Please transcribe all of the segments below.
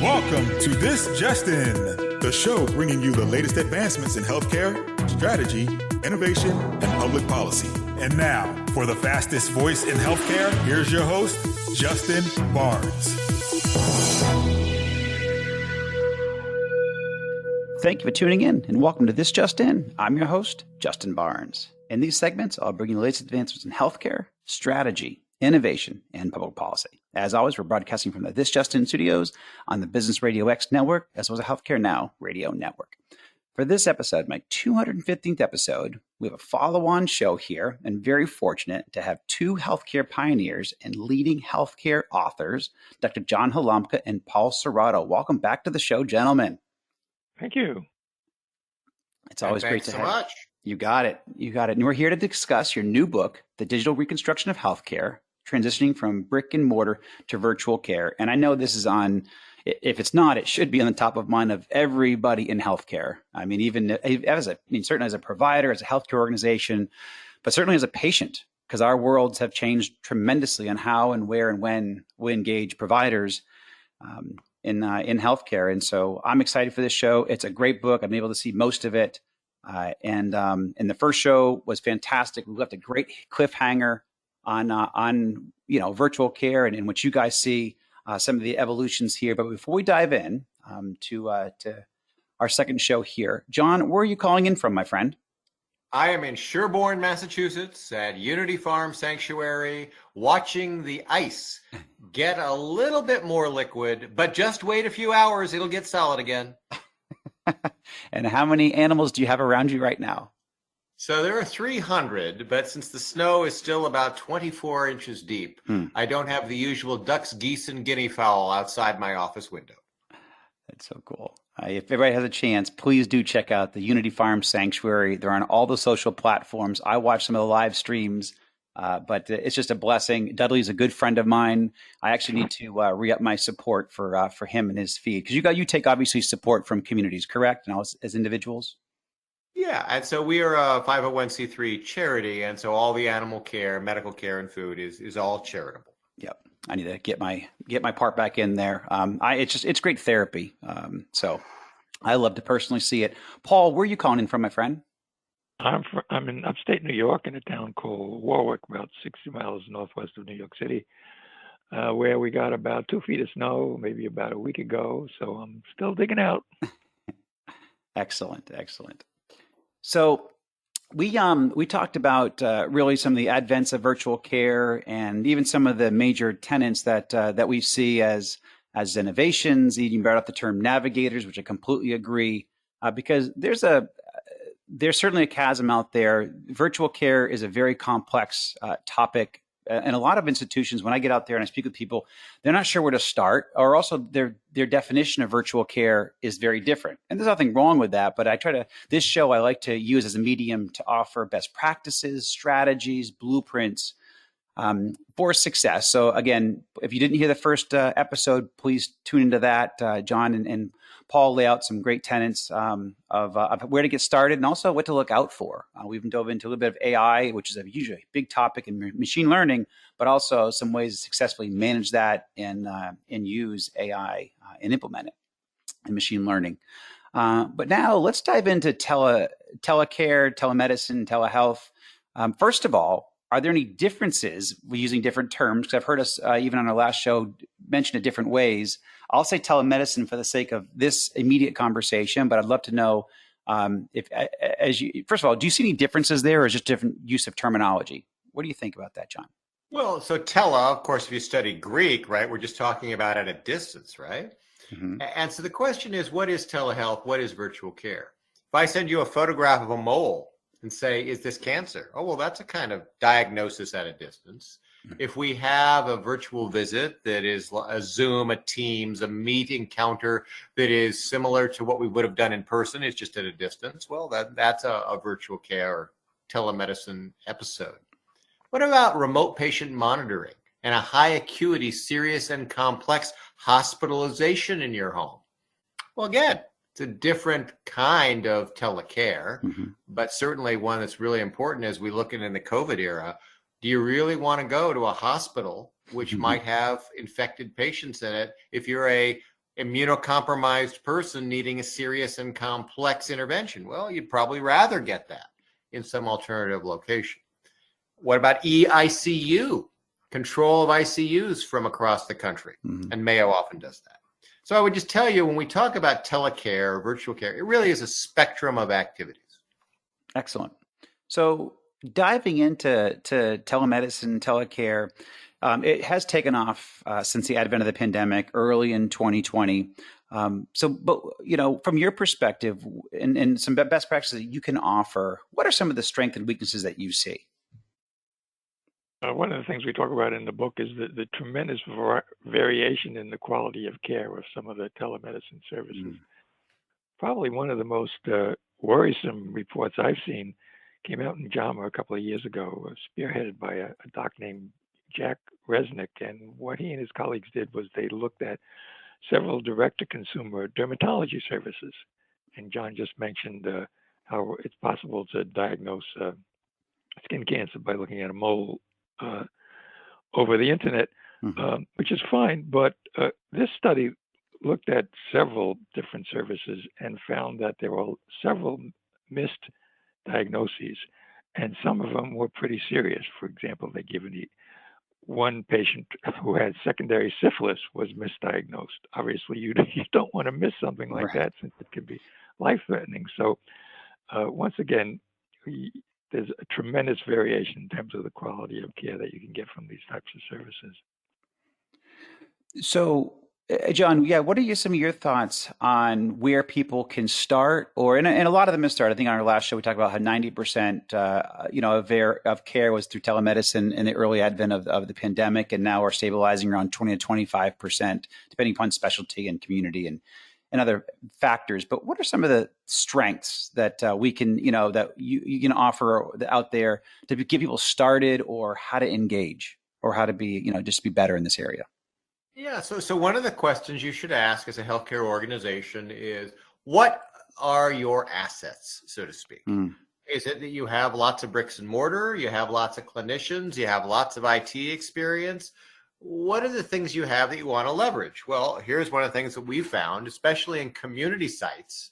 Welcome to This Just In, the show bringing you the latest advancements in healthcare, strategy, innovation, and public policy. And now, for the fastest voice in healthcare, here's your host, Justin Barnes. Thank you for tuning in, and welcome to This Just In. I'm your host, Justin Barnes. In these segments, I'll bring you the latest advancements in healthcare, strategy, innovation, and public policy. As always, we're broadcasting from the This Just In studios on the Business Radio X network, as well as the Healthcare Now radio network. For this episode, my 215th episode, we have a follow-on show here, and very fortunate to have two healthcare pioneers and leading healthcare authors, Dr. John Halamka and Paul Cerrato. Welcome back to the show, gentlemen. Thank you. It's always great to have you. Thanks so much. You got it. You got it. And we're here to discuss your new book, The Digital Reconstruction of Healthcare, Transitioning from Brick and Mortar to Virtual Care. And I know this is on, if it's not, it should be on the top of mind of everybody in healthcare. I mean, certainly as a provider, as a healthcare organization, but certainly as a patient, because our worlds have changed tremendously on how and where and when we engage providers in healthcare. And so I'm excited for this show. It's a great book. I've been able to see most of it. And the first show was fantastic. We left a great cliffhanger on virtual care and in which you guys see some of the evolutions here. But before we dive in to our second show here, John, where are you calling in from, my friend? I am in Sherborne, Massachusetts at Unity Farm Sanctuary, watching the ice get a little bit more liquid, but just wait a few hours, it'll get solid again. And how many animals do you have around you right now? So there are 300, but since the snow is still about 24 inches deep, I don't have the usual ducks, geese, and guinea fowl outside my office window. That's so cool. If everybody has a chance, please do check out the Unity Farm Sanctuary. They're on all the social platforms. I watch some of the live streams, but it's just a blessing. Dudley's a good friend of mine. I actually need to re-up my support for him and his feed, because you take obviously support from communities, correct? And as individuals. Yeah, and so we are a 501c3 charity, and so all the animal care, medical care, and food is all charitable. Yep, I need to get my part back in there. It's great therapy. So I love to personally see it. Paul, where are you calling in from, my friend? I'm in upstate New York in a town called Warwick, about 60 miles northwest of New York City, where we got about 2 feet of snow, maybe about a week ago. So I'm still digging out. Excellent. So we talked about really some of the advents of virtual care and even some of the major tenets that we see as innovations. You brought up the term navigators, which I completely agree, because there's certainly a chasm out there. Virtual care is a very complex topic. And a lot of institutions, when I get out there and I speak with people, they're not sure where to start, or also their definition of virtual care is very different. And there's nothing wrong with that, but this show I like to use as a medium to offer best practices, strategies, blueprints for success. So again, if you didn't hear the first episode, please tune into that. John and Paul lay out some great tenets of where to get started and also what to look out for. We've dove into a little bit of AI, which is usually a big topic in machine learning, but also some ways to successfully manage that and use AI and implement it in machine learning. But now let's dive into telecare, telemedicine, telehealth. First of all, are there any differences using different terms? Because I've heard us, even on our last show, mention it different ways. I'll say telemedicine for the sake of this immediate conversation, but I'd love to know first of all, do you see any differences there, or is just different use of terminology? What do you think about that, John? Well, so of course, if you study Greek, right, we're just talking about at a distance, right? Mm-hmm. And so the question is, what is telehealth? What is virtual care? If I send you a photograph of a mole and say, is this cancer? Oh, well, that's a kind of diagnosis at a distance. Mm-hmm. If we have a virtual visit that is a Zoom, a Teams, a Meet encounter that is similar to what we would have done in person, it's just at a distance, well, that's a virtual care or telemedicine episode. What about remote patient monitoring and a high acuity, serious and complex hospitalization in your home? Well, again, it's a different kind of telecare, but certainly one that's really important as we look in the COVID era. Do you really want to go to a hospital which might have infected patients in it if you're a immunocompromised person needing a serious and complex intervention. Well, you'd probably rather get that in some alternative location. What about EICU? Control of ICUs from across the country. And Mayo often does that. So I would just tell you, when we talk about telecare or virtual care, it really is a spectrum of activities. Excellent. So diving into telemedicine, telecare, it has taken off since the advent of the pandemic early in 2020. But from your perspective and some best practices that you can offer, what are some of the strengths and weaknesses that you see? One of the things we talk about in the book is the tremendous variation in the quality of care of some of the telemedicine services. Probably one of the most worrisome reports I've seen came out in JAMA a couple of years ago, spearheaded by a doc named Jack Resnick. And what he and his colleagues did was they looked at several direct-to-consumer dermatology services. And John just mentioned how it's possible to diagnose skin cancer by looking at a mole over the internet, which is fine. But this study looked at several different services and found that there were several missed diagnoses, and some of them were pretty serious. For example, they given one patient who had secondary syphilis was misdiagnosed. Obviously, you don't want to miss something like that, since it could be life-threatening. So once again, there's a tremendous variation in terms of the quality of care that you can get from these types of services. So, John, what are some of your thoughts on where people can start, and a lot of them have started? I think on our last show we talked about how 90% of care was through telemedicine in the early advent of the pandemic, and now we're stabilizing around 20 to 25%, depending upon specialty and community and other factors. But what are some of the strengths that we can, that you can offer out there to get people started, or how to engage, or how to be, just be better in this area? Yeah, so one of the questions you should ask as a healthcare organization is, what are your assets, so to speak? Is it that you have lots of bricks and mortar, you have lots of clinicians, you have lots of IT experience? What are the things you have that you want to leverage? Well, here's one of the things that we found, especially in community sites.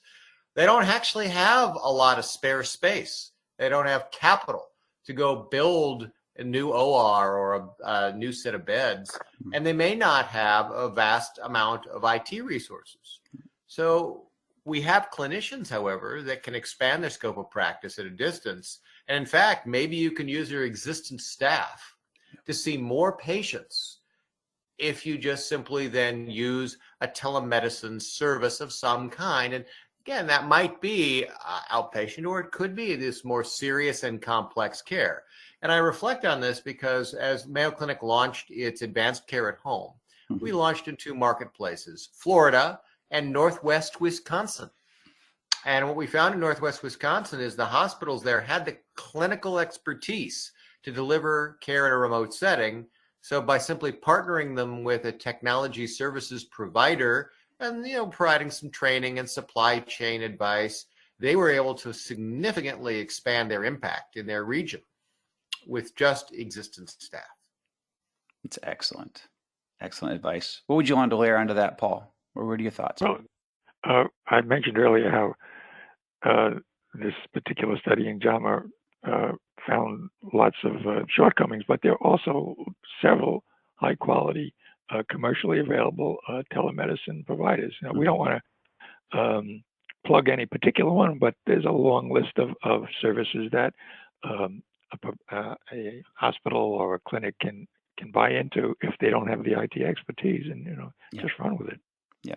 They don't actually have a lot of spare space. They don't have capital to go build a new OR or a new set of beds, and they may not have a vast amount of IT resources. So we have clinicians, however, that can expand their scope of practice at a distance. And in fact, maybe you can use your existing staff to see more patients if you just simply then use a telemedicine service of some kind. And again, that might be outpatient, or it could be this more serious and complex care. And I reflect on this because as Mayo Clinic launched its advanced care at home, we launched in two marketplaces, Florida and Northwest Wisconsin. And what we found in Northwest Wisconsin is the hospitals there had the clinical expertise to deliver care in a remote setting. So by simply partnering them with a technology services provider and providing some training and supply chain advice, they were able to significantly expand their impact in their region with just existing staff. It's excellent. Excellent advice. What would you want to layer onto that, Paul? Or what are your thoughts? Well, I mentioned earlier how this particular study in JAMA found lots of shortcomings, but there are also several high-quality, commercially available telemedicine providers. We don't want to plug any particular one, but there's a long list of services that a hospital or a clinic can buy into if they don't have the IT expertise, and just run with it. Yeah,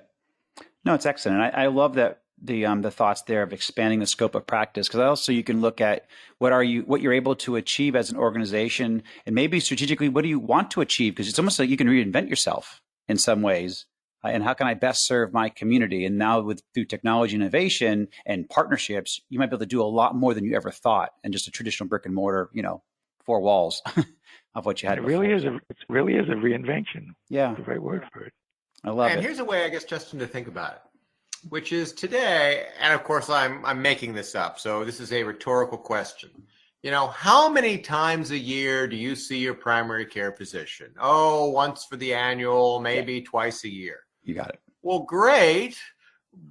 no, it's excellent. And I love that the thoughts there of expanding the scope of practice, because also you can look at what you're able to achieve as an organization, and maybe strategically what do you want to achieve, because it's almost like you can reinvent yourself in some ways. And how can I best serve my community? And now through technology innovation and partnerships, you might be able to do a lot more than you ever thought in just a traditional brick and mortar, four walls of what you had. It really is a reinvention. Yeah, that's the right word for it. I love it. And here's a way, I guess, Justin, to think about it, which is today, and of course I'm making this up, so this is a rhetorical question. How many times a year do you see your primary care physician? Oh, once for the annual, maybe twice a year. You got it. Well, great.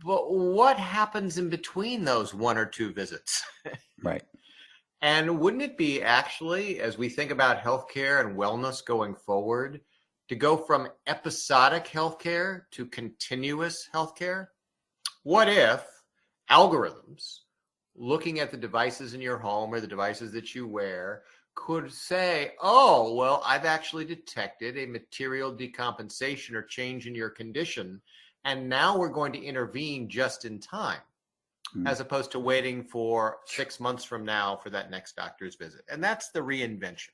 But what happens in between those one or two visits? Right. And wouldn't it be actually, as we think about healthcare and wellness going forward, to go from episodic healthcare to continuous healthcare? What if algorithms looking at the devices in your home or the devices that you wear could say, oh, well, I've actually detected a material decompensation or change in your condition, and now we're going to intervene just in time, as opposed to waiting for 6 months from now for that next doctor's visit. And that's the reinvention.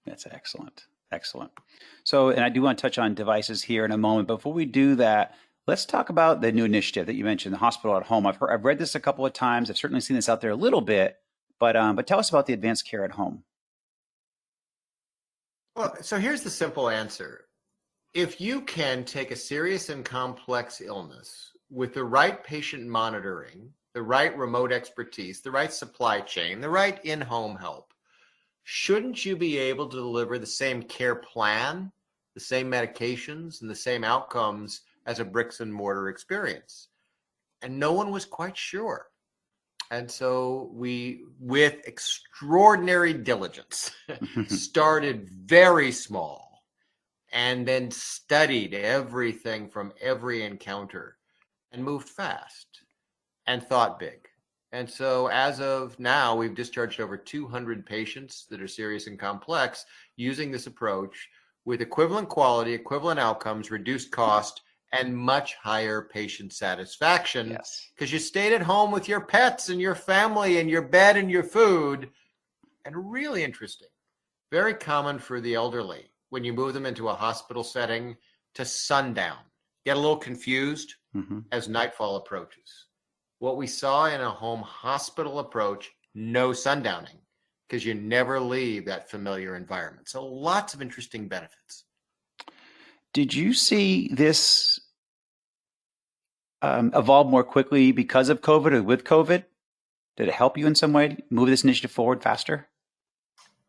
That's excellent. Excellent. So, and I do want to touch on devices here in a moment. Before we do that, let's talk about the new initiative that you mentioned, the hospital at home. I've read this a couple of times. I've certainly seen this out there a little bit, but tell us about the advanced care at home. Well, so here's the simple answer. If you can take a serious and complex illness with the right patient monitoring, the right remote expertise, the right supply chain, the right in-home help, shouldn't you be able to deliver the same care plan, the same medications, and the same outcomes as a bricks and mortar experience? And no one was quite sure. And so we, with extraordinary diligence, started very small and then studied everything from every encounter and moved fast and thought big. And so as of now, we've discharged over 200 patients that are serious and complex using this approach with equivalent quality, equivalent outcomes, reduced cost, and much higher patient satisfaction. Yes. Because you stayed at home with your pets and your family and your bed and your food. And really interesting, very common for the elderly when you move them into a hospital setting to sundown, get a little confused as nightfall approaches. What we saw in a home hospital approach, no sundowning, because you never leave that familiar environment. So lots of interesting benefits. Did you see this evolve more quickly because of COVID or with COVID? Did it help you in some way move this initiative forward faster?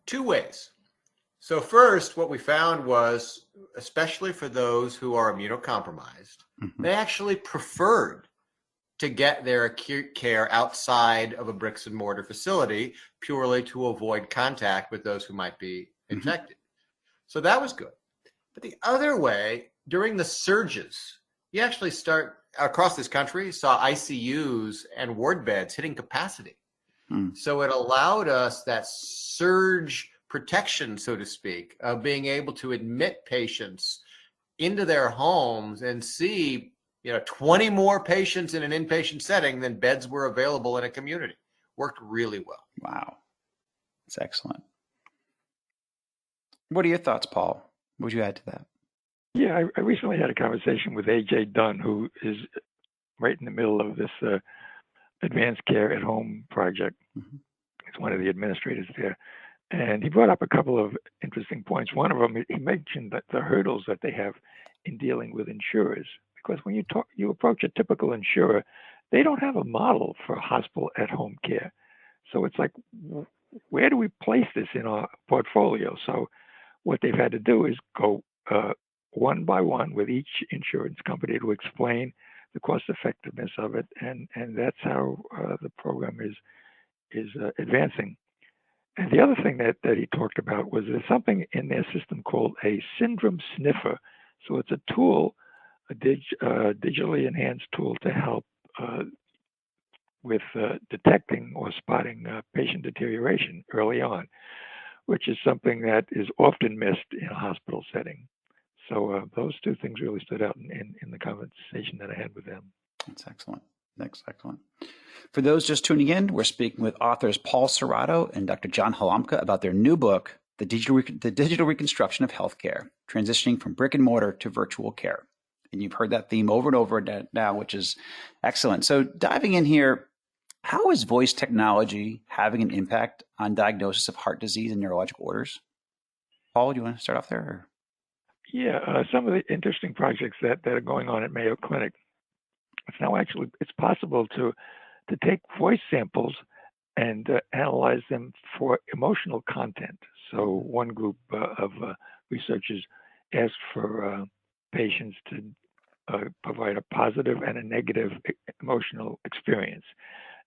Two ways. So first, what we found was, especially for those who are immunocompromised, they actually preferred to get their acute care outside of a bricks and mortar facility purely to avoid contact with those who might be infected. So that was good. But the other way, during the surges, you actually start across this country, saw ICUs and ward beds hitting capacity. So it allowed us that surge protection, so to speak, of being able to admit patients into their homes and see 20 more patients in an inpatient setting than beds were available in a community. Worked really well. Wow. That's excellent. What are your thoughts, Paul? What would you add to that? Yeah, I recently had a conversation with AJ Dunn, who is right in the middle of this advanced care at home project. He's one of the administrators there. And he brought up a couple of interesting points. One of them, he mentioned that the hurdles that they have in dealing with insurers. Because when you approach a typical insurer, they don't have a model for hospital at home care. So it's like, where do we place this in our portfolio? So what they've had to do is go one by one with each insurance company to explain the cost effectiveness of it. And that's how the program is advancing. And the other thing that he talked about was there's something in their system called a syndrome sniffer. So it's a tool, a digitally enhanced tool to help with detecting or spotting patient deterioration early on, which is something that is often missed in a hospital setting. So those two things really stood out in the conversation that I had with them. That's excellent. That's excellent. For those just tuning in, we're speaking with authors Paul Cerrato and Dr. John Halamka about their new book, The Digital Reconstruction of Healthcare, Transitioning from Brick and Mortar to Virtual Care. And you've heard that theme over and over now, which is excellent. So diving in here, how is voice technology having an impact on diagnosis of heart disease and neurological orders? Paul, do you want to start off there? Or? Yeah, some of the interesting projects that are going on at Mayo Clinic. It's possible to take voice samples and analyze them for emotional content. So one group of researchers asked for patients to provide a positive and a negative emotional experience.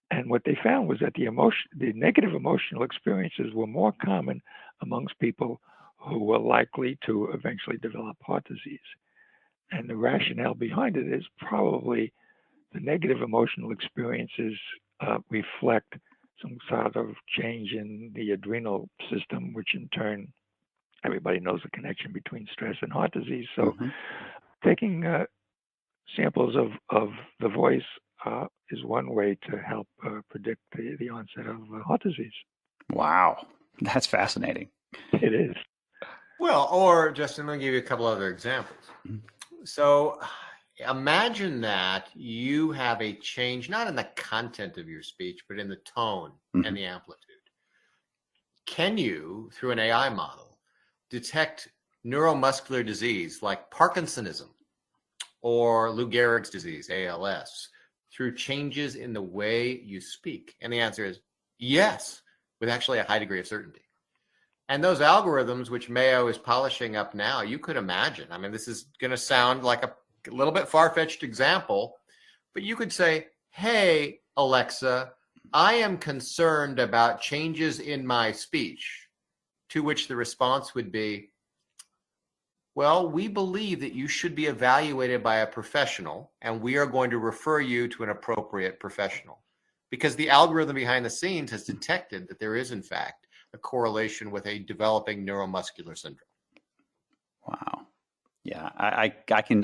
And what they found was that the negative emotional experiences were more common amongst people who were likely to eventually develop heart disease. And the rationale behind it is probably the negative emotional experiences reflect some sort of change in the adrenal system, which in turn, everybody knows the connection between stress and heart disease. So taking samples of the voice is one way to help predict the onset of heart disease. Wow, that's fascinating. It is. Well, or Justin, let me give you a couple other examples. So imagine that you have a change, not in the content of your speech, but in the tone and the amplitude. Can you, through an AI model, detect neuromuscular disease like Parkinsonism or Lou Gehrig's disease, ALS, through changes in the way you speak? And the answer is yes, with actually a high degree of certainty. And those algorithms, which Mayo is polishing up now, you could imagine. I mean, this is going to sound like a little bit far-fetched example, but you could say, hey, Alexa, I am concerned about changes in my speech, to which the response would be, well, we believe that you should be evaluated by a professional, and we are going to refer you to an appropriate professional. Because the algorithm behind the scenes has detected that there is, in fact, a correlation with a developing neuromuscular syndrome. Wow. Yeah, I can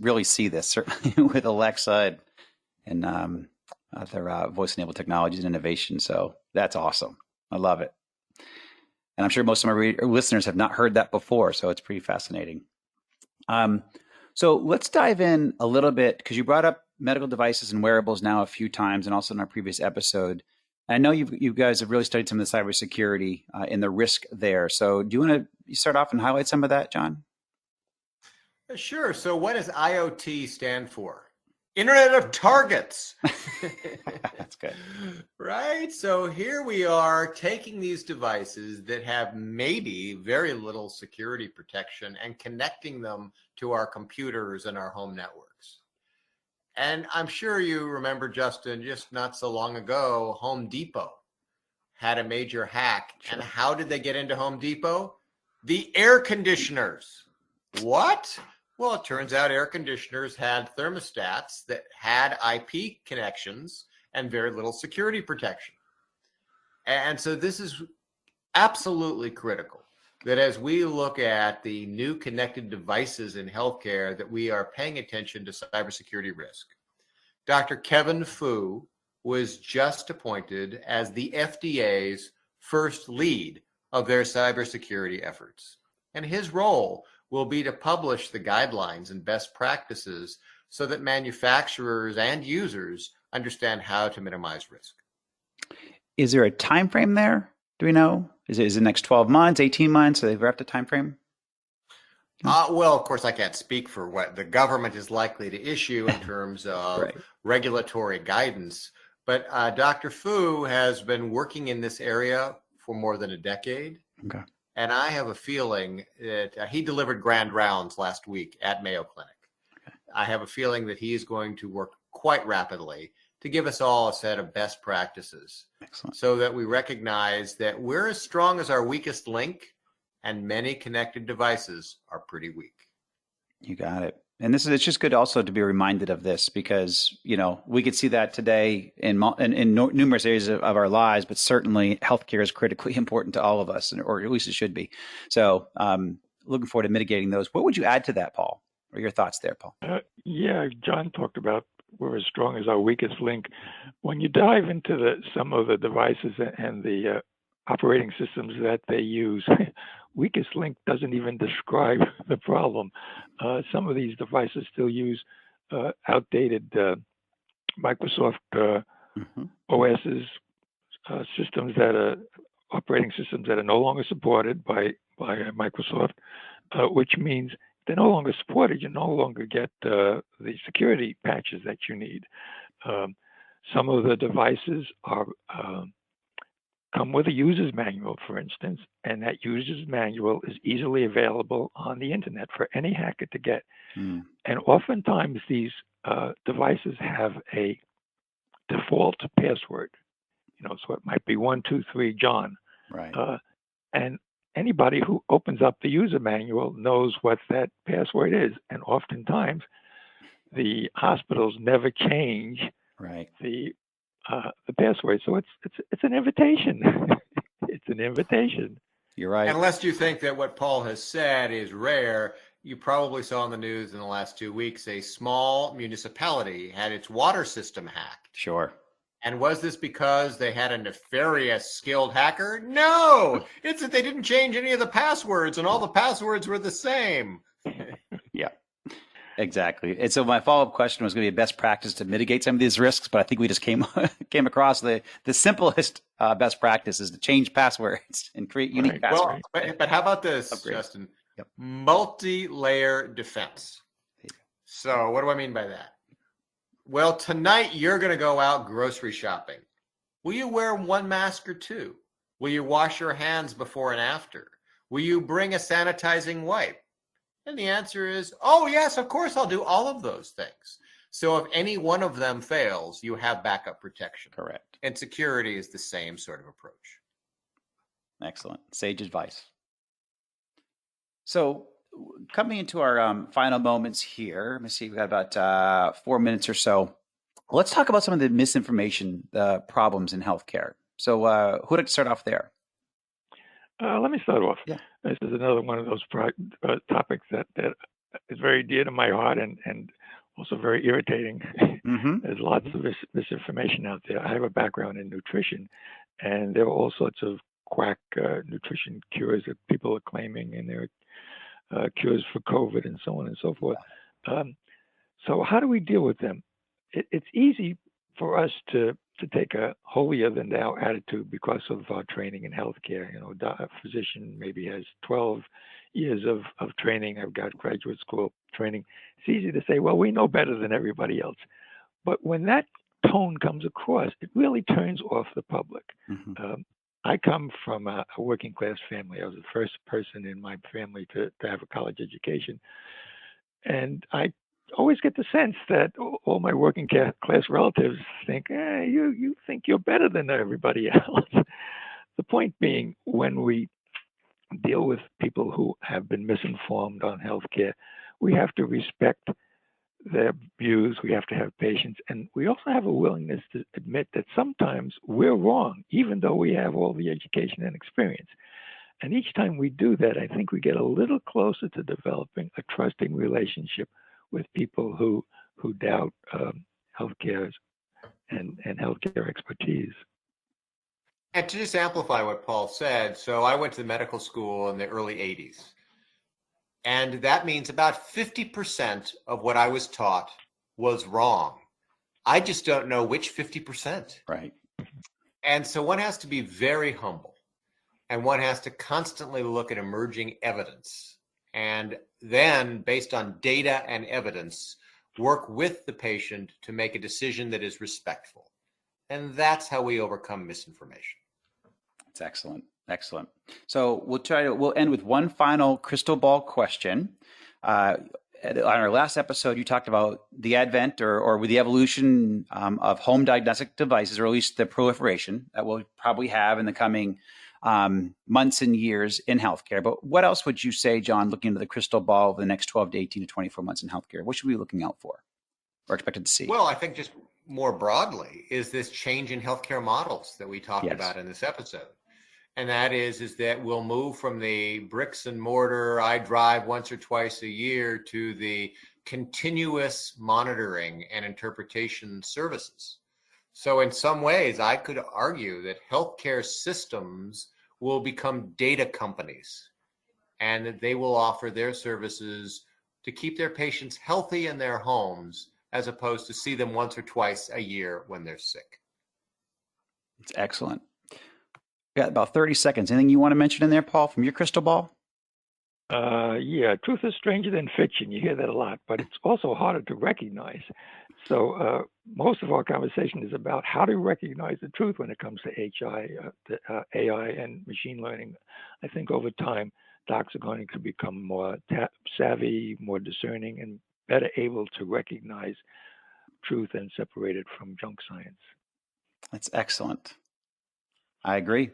really see this, certainly with Alexa and other voice-enabled technologies and innovation. So that's awesome. I love it. And I'm sure most of my listeners have not heard that before, so it's pretty fascinating. So let's dive in a little bit, because you brought up medical devices and wearables now a few times, and also in our previous episode. I know you guys have really studied some of the cybersecurity and the risk there. So do you want to start off and highlight some of that, John? Sure. So what does IoT stand for? Internet of Targets. That's good. Right? So here we are taking these devices that have maybe very little security protection and connecting them to our computers and our home networks. And I'm sure you remember, Justin, just not so long ago, Home Depot had a major hack. Sure. And how did they get into Home Depot? The air conditioners. What? Well, it turns out air conditioners had thermostats that had IP connections and very little security protection. And so this is absolutely critical, that as we look at the new connected devices in healthcare, that we are paying attention to cybersecurity risk. Dr. Kevin Fu was just appointed as the FDA's first lead of their cybersecurity efforts. And his role will be to publish the guidelines and best practices so that manufacturers and users understand how to minimize risk. Is there a time frame there? Do we know? Is it next 12 months, 18 months? Have they wrapped a time frame? Well, of course, I can't speak for what the government is likely to issue in terms of right. regulatory guidance. But Dr. Fu has been working in this area for more than a decade. Okay. And I have a feeling that he delivered grand rounds last week at Mayo Clinic. Okay. I have a feeling that he is going to work quite rapidly to give us all a set of best practices. Excellent. So that we recognize that we're as strong as our weakest link, and many connected devices are pretty weak. You got it. And it's just good also to be reminded of this, because, we could see that today in numerous areas of our lives, but certainly healthcare is critically important to all of us, or at least it should be. So looking forward to mitigating those. What would you add to that, Paul? Or your thoughts there, Paul? Yeah, John talked about we're as strong as our weakest link. When you dive into some of the devices and the operating systems that they use, weakest link doesn't even describe the problem. Some of these devices still use outdated Microsoft OSs, systems that are operating systems that are no longer supported by Microsoft, which means they're no longer supported. You no longer get the security patches that you need. Some of the devices are come with a user's manual, for instance, and that user's manual is easily available on the internet for any hacker to get. And oftentimes these devices have a default password, so it might be 123 John. Right. And anybody who opens up the user manual knows what that password is. And oftentimes the hospitals never change the password. So it's an invitation. It's an invitation. You're right. Unless you think that what Paul has said is rare, you probably saw in the news in the last 2 weeks a small municipality had its water system hacked. Sure. And was this because they had a nefarious skilled hacker? No, it's that they didn't change any of the passwords and all the passwords were the same. Yeah, exactly. And so my follow-up question was going to be a best practice to mitigate some of these risks, but I think we just came across the simplest best practice is to change passwords and create unique passwords. Well, but how about this, Justin? Yep. Multi-layer defense. So what do I mean by that? Well, tonight you're going to go out grocery shopping. Will you wear one mask or two? Will you wash your hands before and after? Will you bring a sanitizing wipe? And the answer is, oh, yes, of course I'll do all of those things. So if any one of them fails, you have backup protection. Correct. And security is the same sort of approach. Excellent. Sage advice. So coming into our final moments here, let me see, we've got about 4 minutes or so. Let's talk about some of the misinformation problems in healthcare. So who'd like to start off there? Let me start off. Yeah. This is another one of those topics that is very dear to my heart and also very irritating. Mm-hmm. There's lots of misinformation out there. I have a background in nutrition, and there are all sorts of quack nutrition cures that people are claiming, and there are cures for COVID and so on and so forth. So how do we deal with them? It's easy for us to take a holier than thou attitude because of our training in healthcare. A physician maybe has 12 years of training. I've got graduate school training. It's easy to say, well, we know better than everybody else. But when that tone comes across, it really turns off the public. Mm-hmm. I come from a working class family. I was the first person in my family to have a college education. And I always get the sense that all my working class relatives think, you think you're better than everybody else. The point being, when we deal with people who have been misinformed on healthcare, we have to respect their views, we have to have patience, and we also have a willingness to admit that sometimes we're wrong, even though we have all the education and experience. And each time we do that, I think we get a little closer to developing a trusting relationship with people who doubt healthcare and healthcare expertise. And to just amplify what Paul said, so I went to medical school in the early 80s. And that means about 50% of what I was taught was wrong. I just don't know which 50%. Right. And so one has to be very humble, and one has to constantly look at emerging evidence. And then, based on data and evidence, work with the patient to make a decision that is respectful. And that's how we overcome misinformation. That's excellent. Excellent. So we'll end with one final crystal ball question. On our last episode, you talked about the advent or with the evolution of home diagnostic devices, or at least the proliferation that we'll probably have in the coming months and years in healthcare. But what else would you say, John, looking into the crystal ball over the next 12 to 18 to 24 months in healthcare? What should we be looking out for or expected to see? Well, I think just more broadly is this change in healthcare models that we talked about in this episode. And that is that we'll move from the bricks and mortar, I drive once or twice a year, to the continuous monitoring and interpretation services. So in some ways, I could argue that healthcare systems will become data companies, and that they will offer their services to keep their patients healthy in their homes, as opposed to see them once or twice a year when they're sick. It's excellent. Got about 30 seconds. Anything you want to mention in there, Paul, from your crystal ball? Yeah, truth is stranger than fiction. You hear that a lot, but it's also harder to recognize. So most of our conversation is about how to recognize the truth when it comes to AI and machine learning. I think over time, docs are going to become more savvy, more discerning, and better able to recognize truth and separate it from junk science. That's excellent. I agree.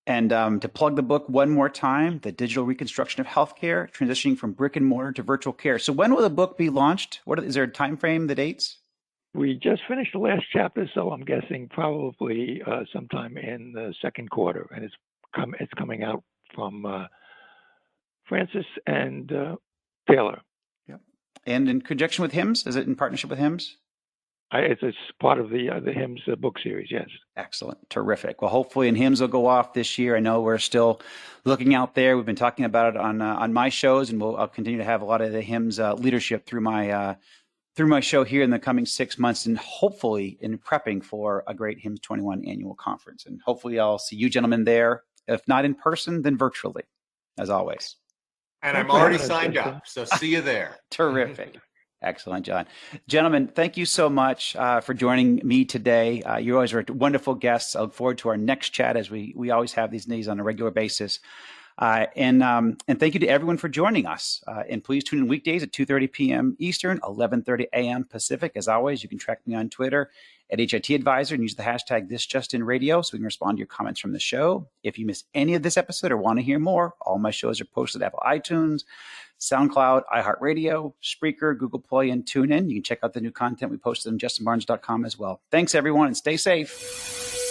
And to plug the book one more time, The Digital Reconstruction of Healthcare, Transitioning from Brick and Mortar to Virtual Care. So when will the book be launched? Is there a time frame, the dates? We just finished the last chapter, so I'm guessing probably sometime in the second quarter. And it's coming out from Francis and Taylor. Yep. And in conjunction with HIMSS? Is it in partnership with HIMSS? It's part of the HIMSS book series, yes. Excellent. Terrific. Well, hopefully HIMSS will go off this year. I know we're still looking out there. We've been talking about it on my shows, and I'll continue to have a lot of the HIMSS leadership through my show here in the coming 6 months, and hopefully in prepping for a great HIMSS 21 annual conference. And hopefully I'll see you gentlemen there, if not in person, then virtually, as always. And I'm already signed up, so see you there. Terrific. Excellent, John. Gentlemen, thank you so much for joining me today. You always are wonderful guests. I look forward to our next chat, as we always have these on a regular basis. And thank you to everyone for joining us. And please tune in weekdays at 2:30 p.m. Eastern, 11:30 a.m. Pacific. As always, you can track me on Twitter at HIT Advisor and use the hashtag ThisJustinRadio so we can respond to your comments from the show. If you missed any of this episode or want to hear more, all my shows are posted at Apple iTunes, SoundCloud, iHeartRadio, Spreaker, Google Play, and TuneIn. You can check out the new content we posted on justinbarnes.com as well. Thanks, everyone, and stay safe.